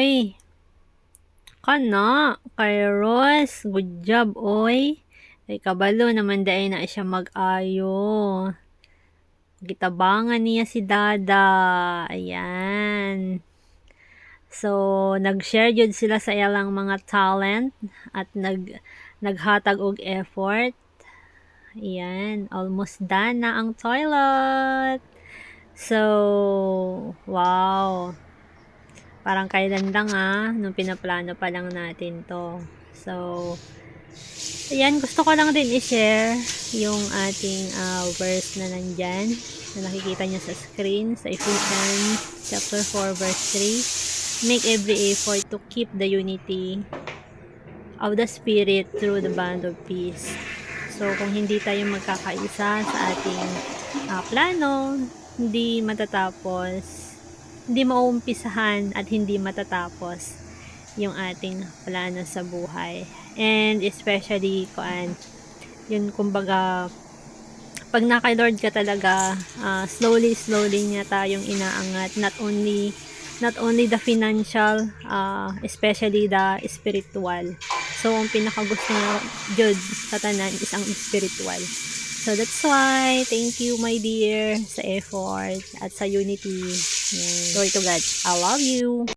Uy, kana, Kairos, good job, oy. Kay kabalo naman dahil na siya mag-ayo. Gitabangan niya si Dada. Ayan. So, nag-share jud sila sa ilang mga talent at naghatag og effort. Ayan, almost done na ang toilet. So, wow. Parang kailan lang nung pinaplano pa lang natin to. So, ayan, gusto ko lang din i-share yung ating verse na nandyan na nakikita nyo sa screen sa Ephesians chapter 4 verse 3. Make every effort to keep the unity of the Spirit through the bond of peace. So, kung hindi tayo magkakaisa sa ating plano, hindi mauumpisahan at hindi matatapos yung ating plano sa buhay. And especially, yun kumbaga, pag naka Lord ka talaga, slowly niya tayong inaangat, not only the financial, especially the spiritual. So, ang pinakagusto nga jud sa tanan is ang spiritual. So, that's why, thank you, my dear, sa effort at sa unity. Glory to God. I love you.